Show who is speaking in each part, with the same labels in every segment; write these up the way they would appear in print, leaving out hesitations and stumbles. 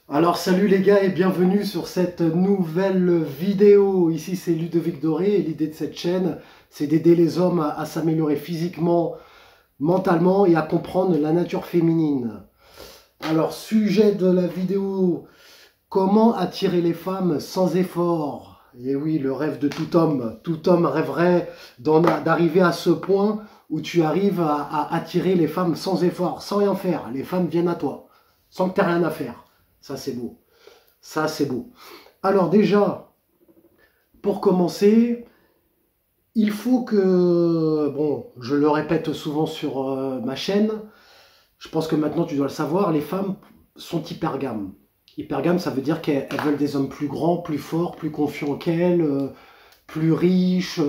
Speaker 1: Alors salut les gars et bienvenue sur cette nouvelle vidéo. Ici c'est Ludovic Doré et l'idée de cette chaîne c'est d'aider les hommes à s'améliorer physiquement, mentalement et à comprendre la nature féminine. Alors sujet de la vidéo, comment attirer les femmes sans effort? Et oui, le rêve de tout homme rêverait d'arriver à ce point où tu arrives à attirer les femmes sans effort, sans rien faire. Les femmes viennent à toi, sans que tu aies rien à faire. Ça c'est beau. Ça, c'est beau. Alors déjà, pour commencer, il faut que, bon, je le répète souvent sur ma chaîne, je pense que maintenant tu dois le savoir, les femmes sont hypergames. Hypergames, ça veut dire qu'elles veulent des hommes plus grands, plus forts, plus confiants qu'elles, plus riches,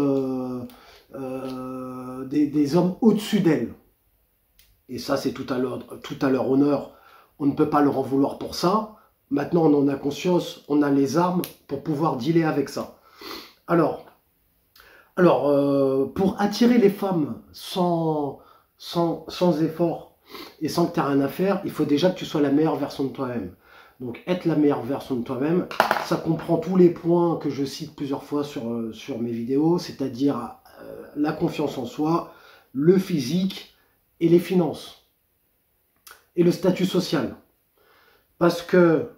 Speaker 1: des hommes au-dessus d'elles. Et ça, c'est tout à leur honneur. On ne peut pas leur en vouloir pour ça. Maintenant, on en a conscience, on a les armes pour pouvoir dealer avec ça. Alors, pour attirer les femmes sans effort et sans que tu aies rien à faire, il faut déjà que tu sois la meilleure version de toi-même. Donc, être la meilleure version de toi-même, ça comprend tous les points que je cite plusieurs fois sur mes vidéos, c'est-à-dire la confiance en soi, le physique et les finances et le statut social. Parce que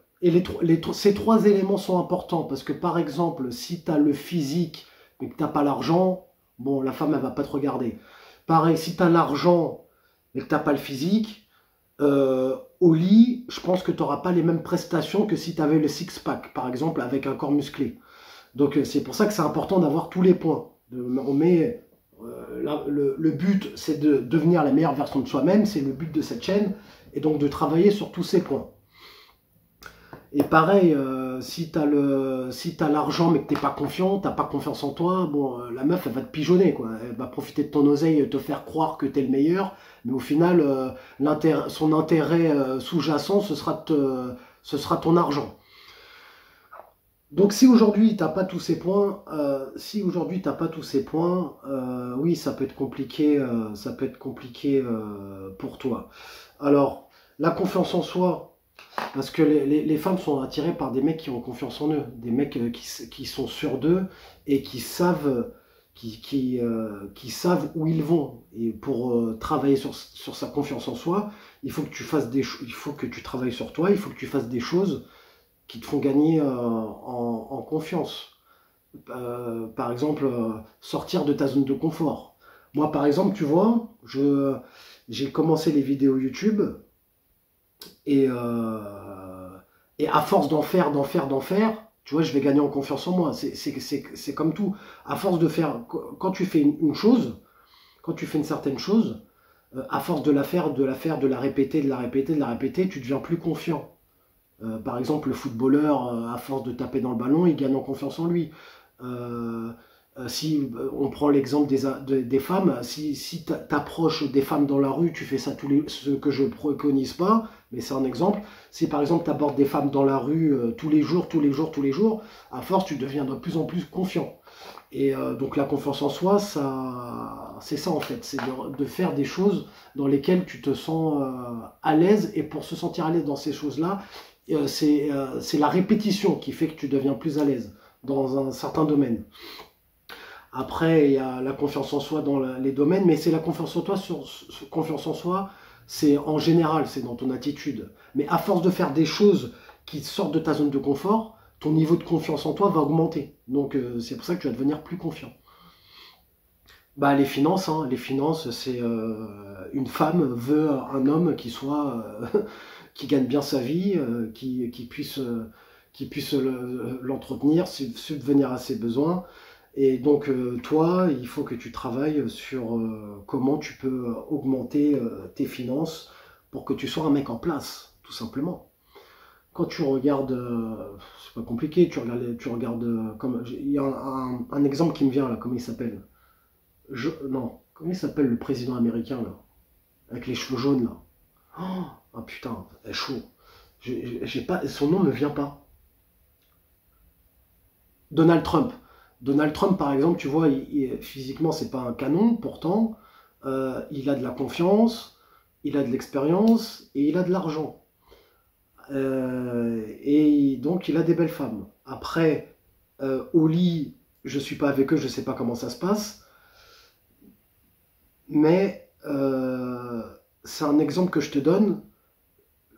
Speaker 1: ces trois éléments sont importants. Parce que par exemple, si tu as le physique mais que tu n'as pas l'argent, bon, la femme, elle va pas te regarder. Pareil, si tu as l'argent mais que tu n'as pas le physique, au lit, je pense que tu n'auras pas les mêmes prestations que si tu avais le six-pack, par exemple, avec un corps musclé. Donc c'est pour ça que c'est important d'avoir tous les points. On met, le but, c'est de devenir la meilleure version de soi-même, c'est le but de cette chaîne, et donc de travailler sur tous ces points. Et pareil, si tu as l'argent mais que tu n'es pas confiant, tu n'as pas confiance en toi, bon, la meuf, elle va te pigeonner, quoi. Elle va profiter de ton oseille, te faire croire que tu es le meilleur, mais au final, son intérêt sous-jacent, ce sera ton argent. Donc si aujourd'hui tu n'as pas tous ces points, oui, ça peut être compliqué, pour toi. Alors, la confiance en soi. Parce que les femmes sont attirées par des mecs qui ont confiance en eux, des mecs qui sont sûrs d'eux et qui savent où ils vont. Et pour travailler sur sa confiance en soi, il faut que il faut que tu travailles sur toi, il faut que tu fasses des choses qui te font gagner en confiance. Par exemple, sortir de ta zone de confort. Moi, par exemple, tu vois, j'ai commencé les vidéos YouTube. Et, à force d'en faire, tu vois, je vais gagner en confiance en moi. C'est comme tout. À force de faire, quand tu fais une chose, quand tu fais une certaine chose, à force de la faire, de la répéter, tu deviens plus confiant. Par exemple, le footballeur, à force de taper dans le ballon, il gagne en confiance en lui. Euh, si on prend l'exemple des femmes, si tu approches des femmes dans la rue, tu fais ça ce que je préconise pas, mais c'est un exemple. Si par exemple tu abordes des femmes dans la rue tous les jours, à force tu deviens de plus en plus confiant. Et donc la confiance en soi, c'est ça en fait, c'est de faire des choses dans lesquelles tu te sens à l'aise, et pour se sentir à l'aise dans ces choses-là, c'est la répétition qui fait que tu deviens plus à l'aise dans un certain domaine. Après, il y a la confiance en soi dans les domaines, mais c'est la confiance en toi confiance en soi, c'est en général, c'est dans ton attitude. Mais à force de faire des choses qui sortent de ta zone de confort, ton niveau de confiance en toi va augmenter. Donc c'est pour ça que tu vas devenir plus confiant. Bah les finances, hein, c'est une femme veut un homme qui soit qui gagne bien sa vie, qui puisse l'entretenir, subvenir à ses besoins. Et donc toi, il faut que tu travailles sur comment tu peux augmenter tes finances pour que tu sois un mec en place, tout simplement. Quand tu regardes, c'est pas compliqué, tu regardes comme il y a un exemple qui me vient là, comment il s'appelle? Non, comment il s'appelle le président américain là, avec les cheveux jaunes là? Oh putain, c'est chaud. J'ai pas, son nom ne me vient pas. Donald Trump. Donald Trump, par exemple, tu vois, physiquement, c'est pas un canon, pourtant, il a de la confiance, il a de l'expérience et il a de l'argent. Et donc, il a des belles femmes. Après, au lit, je suis pas avec eux, je sais pas comment ça se passe. Mais c'est un exemple que je te donne.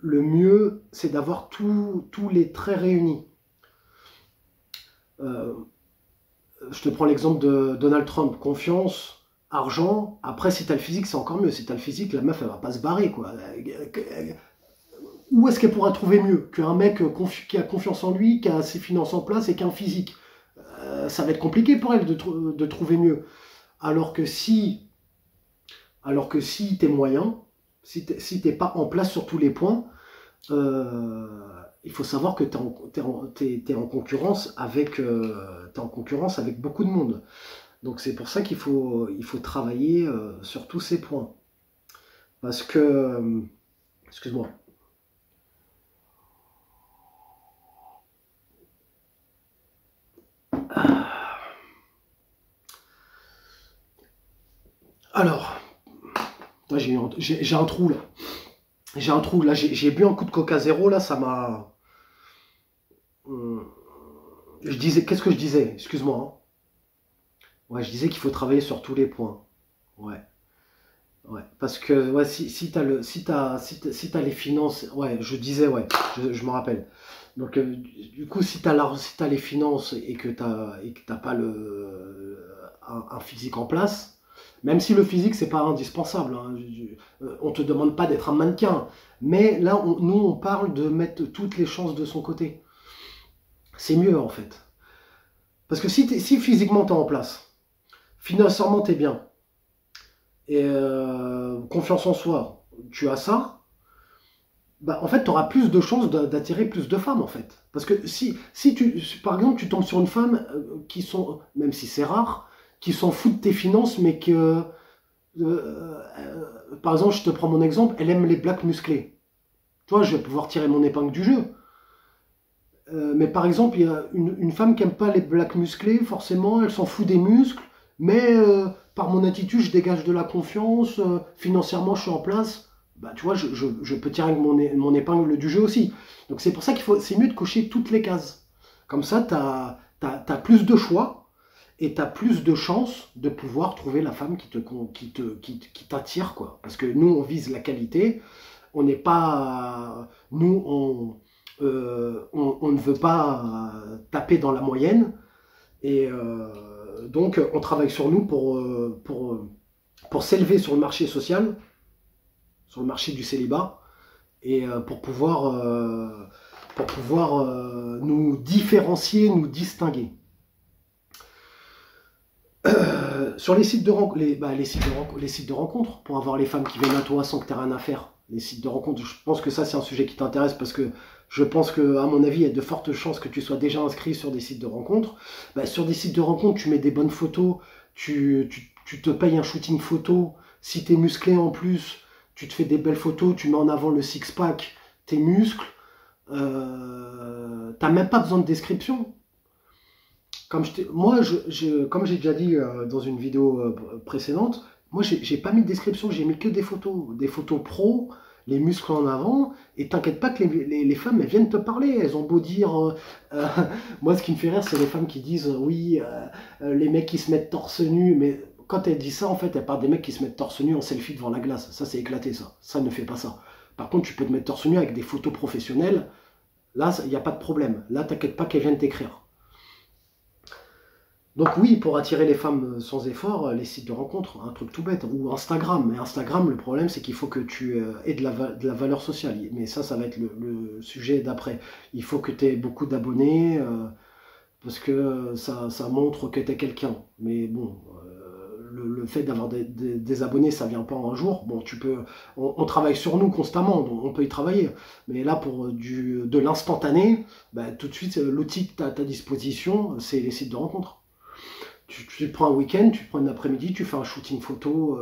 Speaker 1: Le mieux, c'est d'avoir tous les traits réunis. Euh, je te prends l'exemple de Donald Trump, confiance, argent. Après, si tu as le physique, c'est encore mieux. Si tu as le physique, la meuf, elle va pas se barrer, quoi. Où est-ce qu'elle pourra trouver mieux qu'un mec qui a confiance en lui, qui a ses finances en place et qui a un physique? Ça va être compliqué pour elle de trouver mieux. Alors que si, t'es moyen, si t'es pas en place sur tous les points, euh, il faut savoir que t'es en concurrence t'es en concurrence avec beaucoup de monde. Donc c'est pour ça il faut travailler sur tous ces points. Parce que, excuse-moi. Alors, j'ai un trou là. J'ai un trou là. J'ai bu un coup de Coca Zéro là, ça m'a. Je disais, qu'est-ce que je disais? Excuse-moi, hein. Ouais, je disais qu'il faut travailler sur tous les points. Ouais. Ouais, parce que ouais, si t'as les finances, ouais, je disais, ouais, je me rappelle. Donc, du coup, si t'as les finances et que t'as pas un physique en place, même si le physique c'est pas indispensable, hein, on te demande pas d'être un mannequin, mais là, nous, on parle de mettre toutes les chances de son côté. C'est mieux en fait, parce que si physiquement t'es en place, financièrement t'es bien et confiance en soi, tu as ça, bah, en fait, tu auras plus de chances d'attirer plus de femmes, en fait. Parce que par exemple, tu tombes sur une femme qui sont, même si c'est rare, qui s'en fout de tes finances, mais que, par exemple, je te prends mon exemple, elle aime les blacks musclés. Tu vois, je vais pouvoir tirer mon épingle du jeu. Mais par exemple, il y a une femme qui aime pas les blacks musclés, forcément, elle s'en fout des muscles, mais par mon attitude, je dégage de la confiance, financièrement, je suis en place. Bah, tu vois, je peux tirer mon épingle du jeu aussi. Donc c'est pour ça c'est mieux de cocher toutes les cases. Comme ça, t'as plus de choix et t'as plus de chances de pouvoir trouver la femme qui t'attire, quoi. Parce que nous, on vise la qualité, on n'est pas, nous, on ne veut pas taper dans la moyenne et donc on travaille sur nous pour s'élever sur le marché social, sur le marché du célibat et pour pouvoir nous différencier, nous distinguer. Sur les sites de rencontres, les sites de rencontres, pour avoir les femmes qui viennent à toi sans que tu aies rien à faire. Les sites de rencontres, je pense que ça c'est un sujet qui t'intéresse parce que je pense que, à mon avis, il y a de fortes chances que tu sois déjà inscrit sur des sites de rencontres. Bah, sur des sites de rencontres, tu mets des bonnes photos, tu te payes un shooting photo. Si tu es musclé en plus, tu te fais des belles photos, tu mets en avant le six-pack, tes muscles. T'as même pas besoin de description. Comme j'ai déjà dit dans une vidéo précédente, moi j'ai pas mis de description, j'ai mis que des photos pro, les muscles en avant, et t'inquiète pas que les femmes elles viennent te parler, elles ont beau dire, moi ce qui me fait rire c'est les femmes qui disent oui, les mecs qui se mettent torse nu, mais quand elles disent ça en fait elles parlent des mecs qui se mettent torse nu en selfie devant la glace, ça c'est éclaté ça ne fait pas ça. Par contre tu peux te mettre torse nu avec des photos professionnelles, là il n'y a pas de problème, là t'inquiète pas qu'elles viennent t'écrire. Donc oui, pour attirer les femmes sans effort, les sites de rencontres, un truc tout bête, ou Instagram. Mais Instagram, le problème, c'est qu'il faut que tu aies de la valeur sociale. Mais ça va être le sujet d'après. Il faut que tu aies beaucoup d'abonnés, parce que ça montre que tu es quelqu'un. Mais bon, le fait d'avoir des abonnés, ça vient pas en un jour. Bon, on travaille sur nous constamment, donc on peut y travailler. Mais là, pour de l'instantané, bah, tout de suite, l'outil que tu as à ta disposition, c'est les sites de rencontres. Tu prends un week-end, tu prends un après-midi, tu fais un shooting photo,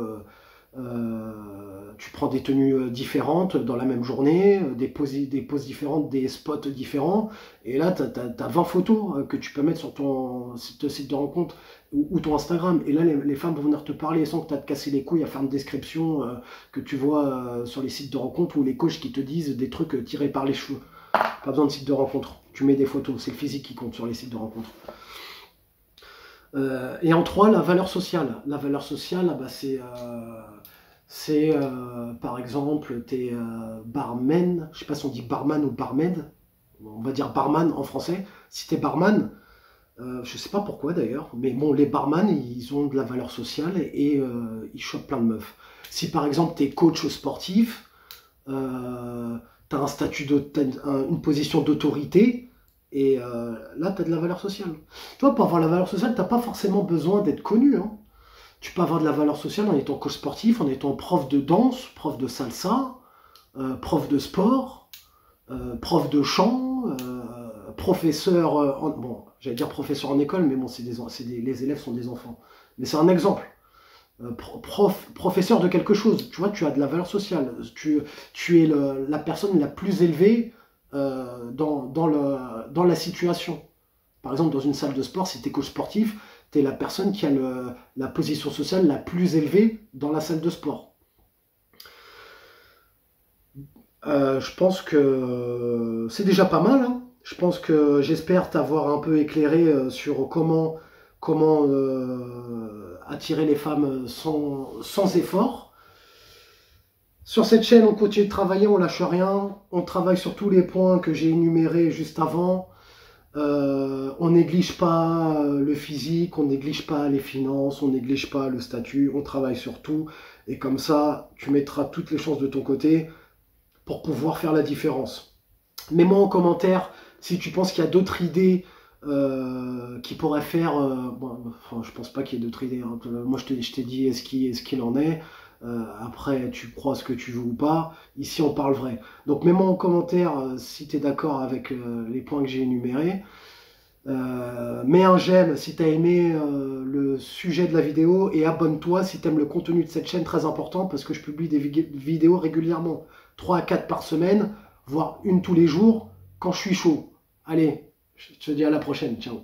Speaker 1: tu prends des tenues différentes dans la même journée, des poses différentes, des spots différents, et là tu as 20 photos que tu peux mettre sur ton site de rencontre ou ton Instagram, et là les femmes vont venir te parler sans que tu as te casser les couilles à faire une description que tu vois sur les sites de rencontre ou les coachs qui te disent des trucs tirés par les cheveux. Pas besoin de site de rencontre. Tu mets des photos, c'est le physique qui compte sur les sites de rencontre. Et en 3, la valeur sociale. La valeur sociale, bah, c'est par exemple, tu es barman, je sais pas si on dit barman ou barmaid, on va dire barman en français. Si tu es barman, je sais pas pourquoi d'ailleurs, mais bon, les barman, ils ont de la valeur sociale et ils chopent plein de meufs. Si par exemple tu es coach sportif, tu as un statut, une position d'autorité, et là tu as de la valeur sociale. Toi, pour avoir la valeur sociale, tu n'as pas forcément besoin d'être connu, hein. Tu peux avoir de la valeur sociale en étant coach sportif, en étant prof de danse, prof de salsa, prof de sport, prof de chant, professeur, bon, j'allais dire professeur en école, mais bon, les élèves sont des enfants. Mais c'est un exemple. Professeur de quelque chose, tu vois, tu as de la valeur sociale. Tu es la personne la plus élevée dans la situation. Par exemple, dans une salle de sport, si tu es coach sportif, tu es la personne qui a la position sociale la plus élevée dans la salle de sport. Je pense que c'est déjà pas mal, hein. Je pense que j'espère t'avoir un peu éclairé sur comment attirer les femmes sans effort. Sur cette chaîne, on continue de travailler, on lâche rien. On travaille sur tous les points que j'ai énumérés juste avant. On néglige pas le physique, on néglige pas les finances, on néglige pas le statut, on travaille sur tout. Et comme ça, tu mettras toutes les chances de ton côté pour pouvoir faire la différence. Mets-moi en commentaire si tu penses qu'il y a d'autres idées qui pourraient faire... bon, enfin, je pense pas qu'il y ait d'autres idées, hein. Moi, je t'ai dit ce qu'il en est. Après, tu crois ce que tu veux ou pas. Ici, on parle vrai. Donc, mets-moi en commentaire si tu es d'accord avec les points que j'ai énumérés. Mets un j'aime si tu as aimé le sujet de la vidéo et abonne-toi si tu aimes le contenu de cette chaîne, très important parce que je publie des vidéos régulièrement. 3 à 4 par semaine, voire une tous les jours quand je suis chaud. Allez, je te dis à la prochaine. Ciao.